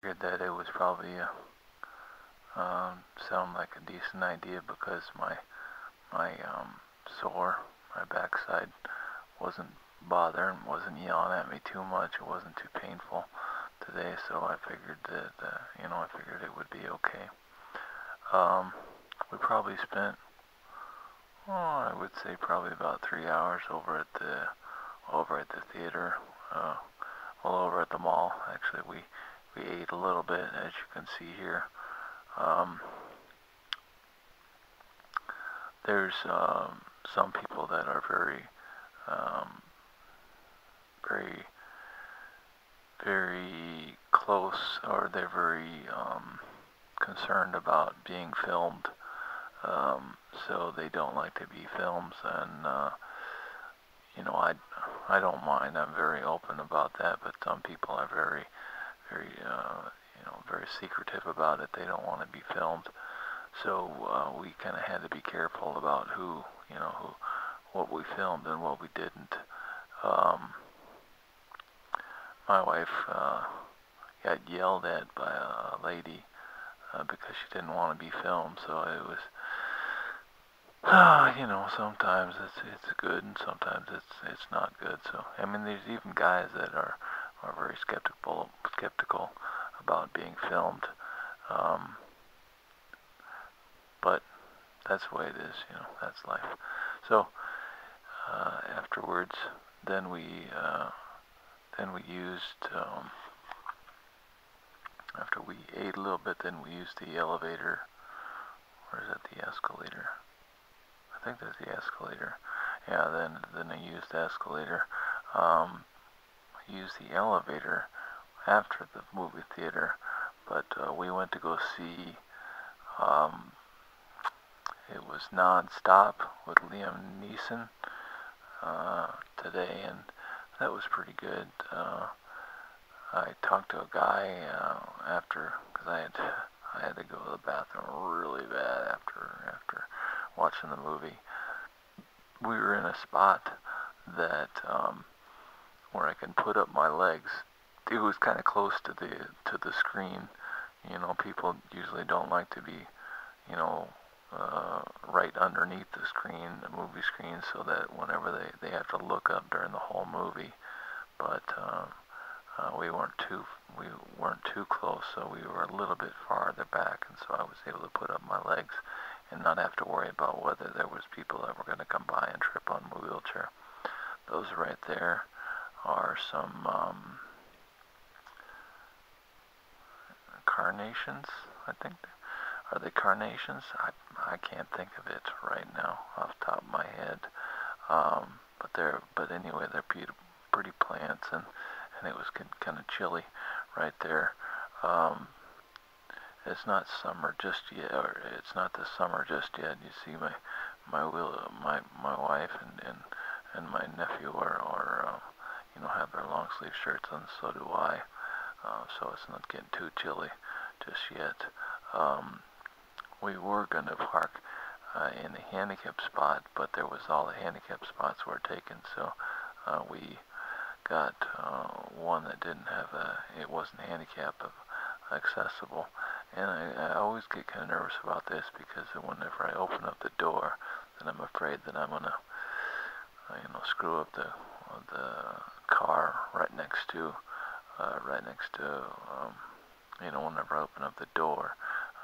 figured that it was probably sound like a decent idea because my sore, my backside wasn't bothering, wasn't yelling at me too much. It wasn't too painful today, so I figured that I figured it would be okay. We probably spent, I would say probably about 3 hours over at the theater, over at the mall. Actually, we ate a little bit, as you can see here. Um, there's some people that are um, very, very close, or they're very concerned about being filmed. So they don't like to be filmed, and you know, I don't mind. I'm very open about that, but some people are very, very, very secretive about it. They don't want to be filmed. So we kind of had to be careful about what we filmed and what we didn't. Um, my wife got yelled at by a lady because she didn't want to be filmed. So it was, sometimes it's good and sometimes it's not good. So I mean, there's even guys that are very skeptical about being filmed. Um, but that's the way it is. That's life. So afterwards, then we used after we ate a little bit, then we used the elevator. Or is that the escalator? I think that's the escalator. Yeah, then I used the escalator. I used the elevator after the movie theater, but we went to go see. Um, it was Non-Stop with Liam Neeson today, and that was pretty good. I talked to a guy after, because I had to go to the bathroom really bad after watching the movie. We were in a spot that where I can put up my legs. It was kind of close to the screen. People usually don't like to be, you know, right underneath the screen, the movie screen, so that whenever they have to look up during the whole movie. But we weren't too close, so we were a little bit farther back, and so I was able to put up my legs and not have to worry about whether there was people that were going to come by and trip on my wheelchair. Those right there are some carnations, I think. Are they carnations? I can't think of it right now off the top of my head. But anyway, they're pretty plants, and it was kind of chilly right there. It's not summer just yet, or it's not the summer just yet. You see, my wife and my nephew are have their long sleeve shirts on. So do I. So it's not getting too chilly just yet. We were gonna park in the handicap spot, but there was all the handicap spots were taken. So we got one that didn't have it wasn't handicap accessible. And I always get kind of nervous about this because whenever I open up the door, then I'm afraid that I'm gonna, screw up the car right next to, whenever I open up the door,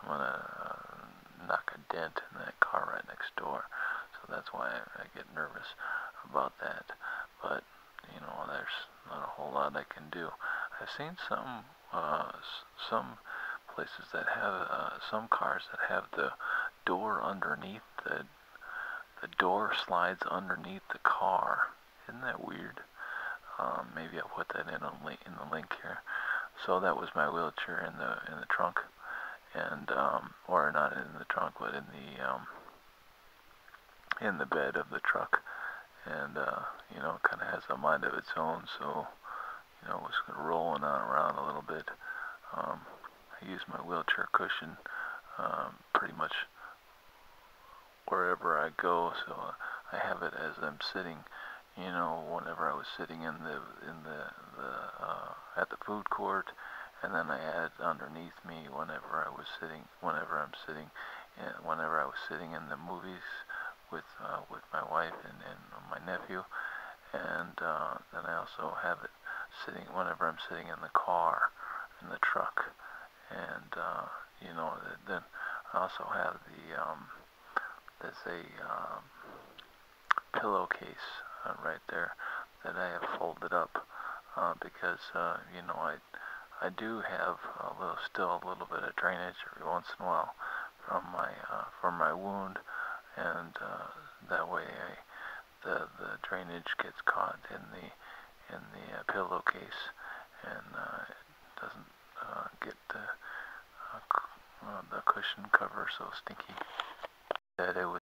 I'm gonna knock a dent in that car right next door. So that's why I get nervous about that. But there's not a whole lot I can do. I've seen some places that have some cars that have the door underneath the door slides underneath the car. Isn't that weird? Maybe I'll put that in the link here. So that was my wheelchair in the trunk, and or not in the trunk, but in the bed of the truck, and kind of has a mind of its own. So it was rolling on around a little bit. I use my wheelchair cushion pretty much wherever I go, so I have it as I'm sitting. Whenever I was sitting at the food court, and then I had underneath me whenever I'm sitting, and whenever I was sitting in the movies with my wife and my nephew, and then I also have it sitting whenever I'm sitting in the car, in the truck, and then I also have there's a pillowcase right there that I have folded up because I do have still a little bit of drainage every once in a while from my wound, and that way the drainage gets caught in the pillowcase, and it doesn't get the cushion cover so stinky. That it was